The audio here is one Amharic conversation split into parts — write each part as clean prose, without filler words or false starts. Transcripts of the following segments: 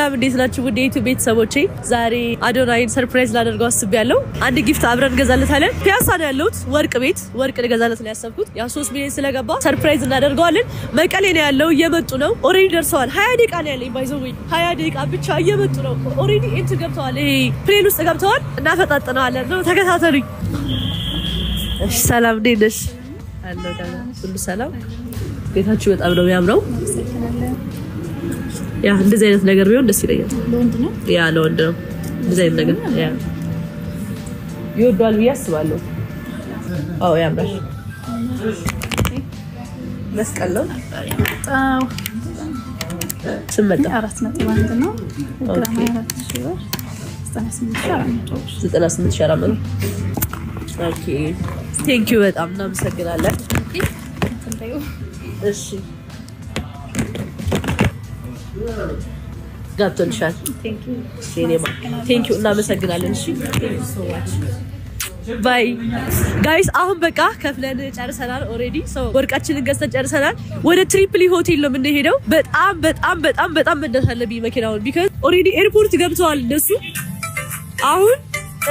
ሰላም እንዴት ናችሁ? ውድ የዩቲዩብ ቤተሰቦቼ ዛሬ አዶናይን ሰርፕራይዝ ላደርገው አስቤያለሁ። አንድ ጊፍት አብረን እንገዛለታለን። ፒያሳ ነው ያለሁት። ወርቅ ልገዛለት ነው ያሰብኩት። ያ 3 ሚሊዮን ስለገባ ሰርፕራይዝ እናደርገዋለን። መቀሌ ነው ያለው። እየመጡ ነው። ኦሬዲ ደርሰዋል። 20 ደቂቃ ነው ያለኝ። ባይዘው 20 ደቂቃ ብቻ እየመጡ ነው። ኦሬዲ ኤንት ገብተዋል። ይሄ ፕሌን ውስጥ ገብተዋል። እናፈጣጥነዋለን ነው። ተከታተሉኝ። እሺ ሰላም እንዴት ነሽ? አለው ደህና ሁሉ ሰላም። ቤታችሁ በጣም ነው የሚያምረው። ያ እንደዚህ አይነት ነገር ቢሆን ደስ ይለኛል። ለወንድ ነው ያ ለወንድ ነው እንደዚህ አይነት ነገር ያ ይወዳል ብዬ አስባለሁ። አዎ ያምራል። መስቀል ነው ስመጣ 4.1 ነው። ግራም 98,400 ነው። ኦኬ ቴንክ ዩ በጣም እናመሰግናለን። እሺ ገብቶልሻል። ቴንክ ዩ እናመሰግናለን። እሺ ባይ ጋይስ። አሁን በቃ ከፍለን ጨርሰናል። ኦሬዲ ወርቃችንን ገዝተን ጨርሰናል። ወደ ትሪፕሊ ሆቴል ነው የምንሄደው። በጣም መደስ አለብኝ መኪናውን ቢካዝ ኦሬዲ ኤርፖርት ገብተዋል እነሱ። አሁን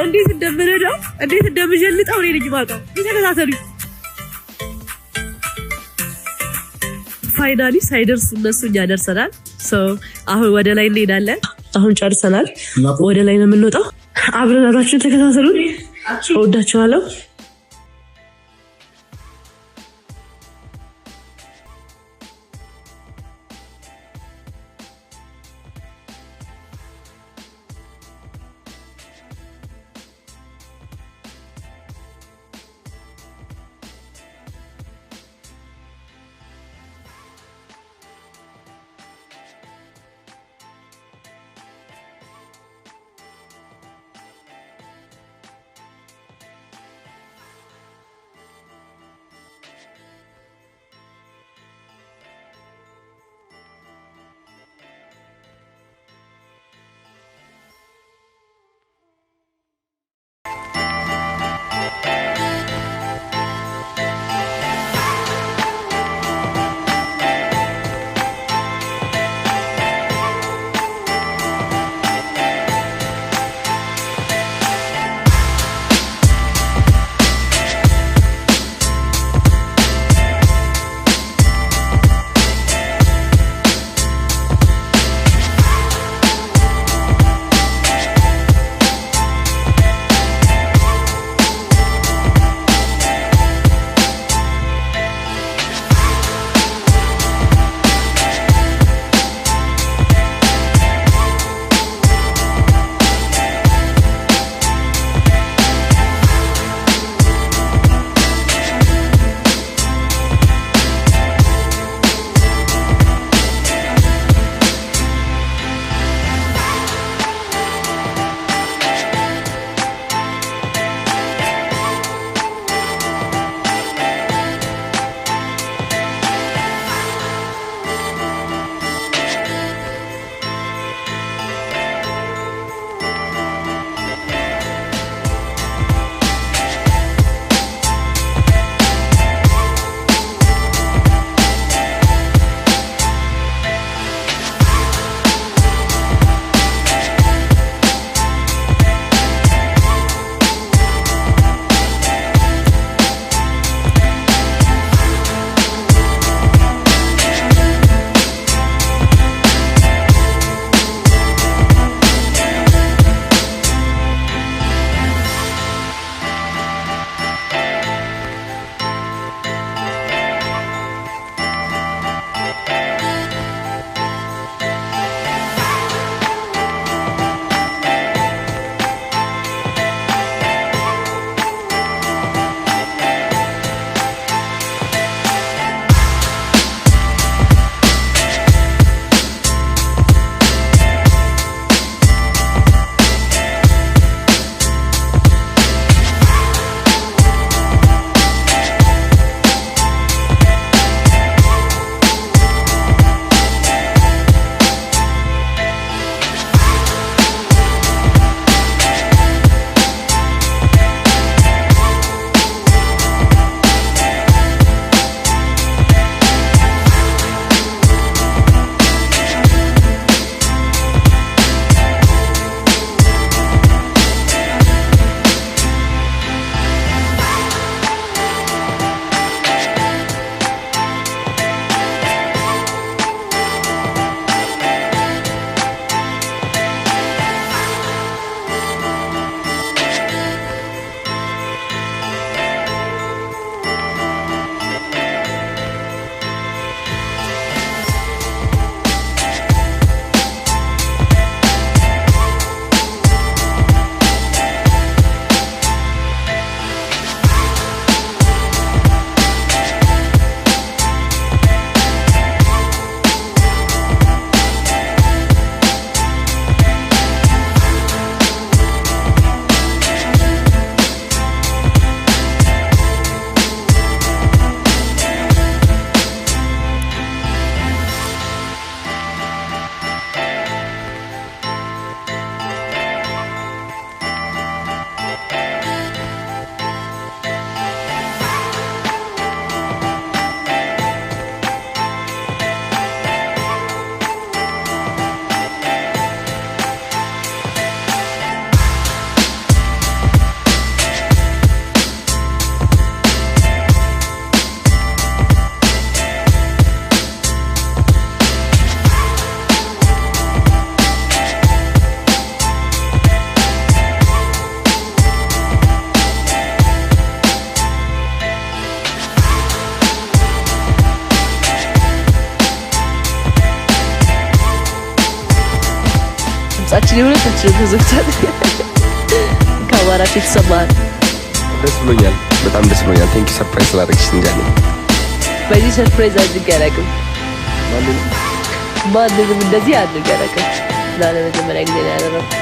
እንዴት እንደምንሄደው እንዴት እንደምጀልጠው እኔ ልጅ ማውቀው ተከታተሉኝ። ፋይናሊ ሳይደርሱ እነሱ እኛ ደርሰናል። አሁን ወደ ላይ እንሄዳለን። አሁን ጨርሰናል። ወደ ላይ ነው የምንወጣው። አብረን አብራችሁን ተከታተሉን። እወዳችኋለሁ። ድምጻችን የሁለታችንም ተዘግቷል። ካሜራችን ተሰማል። ደስ ብሎኛል፣ በጣም ደስ ብሎኛል። ቴንክ ዩ ሰርፕራይዝ ስላደረግሽ እንጃኔ በዚህ ሰርፕራይዝ አድርጌ አላውቅም። ማንንም እንደዚህ አድርጌ አላውቅም። ለመጀመሪያ ጊዜ ነው ያደረኩት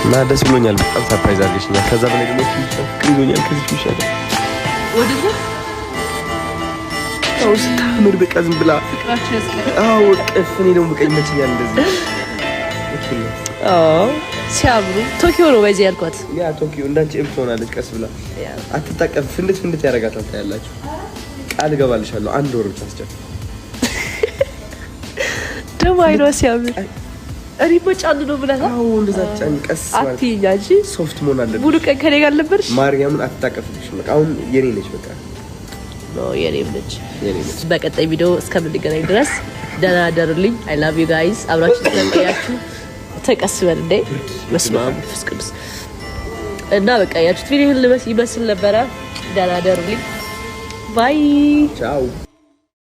እና ደስ ብሎኛል። በጣም ሰርፕራይዝ አድርገሽኛል። ከዛ በላይ ደግሞ ፍቅር ይዞኛል። ከዚህ ይሻላል ወደዛ ስታምር በቃ ዝም ብላ ፍቅራችን ያስቀር። አዎ ቀፍኔ ነው በቃ ይመችኛል እንደዚህ። ሲያምሩ ቶኪዮ ነው በዚህ ያልኳት። ያ ቶኪዮ እንዳንቺ እብድ ሆናለች። ቀስ ብላ አትጣቀም። ፍንድት ያደርጋታል። ታያላችሁ። ቃል እገባልሻለሁ 1 ወር ብቻ አስጨፍ ደሞ አይኗ ሲያምር እሪ በጫን ነው ብለህ አዎ እንደዛ ጫን ቀስ አትይኝ እንጂ ሶፍት መሆን አለበት። ሙሉ ቀን ከኔ ጋር ነበርሽ። ማርያምን አትጣቀፍልሽ። በቃ አሁን የኔ ነች። በቃ ነው የኔ ነች። በቀጣይ ቪዲዮ እስከምንገናኝ ድረስ ደህና አደሩልኝ። አይ ላቭ ዩ ጋይስ። አብራችሁ ስለቆያችሁ ተቀስበል እንዴ መስማም ፍስቅዱስ እና በቃ ያችሁት ቪዲዮ ይመስል ነበረ። ደህና አደሩልኝ። ባይ ቻው።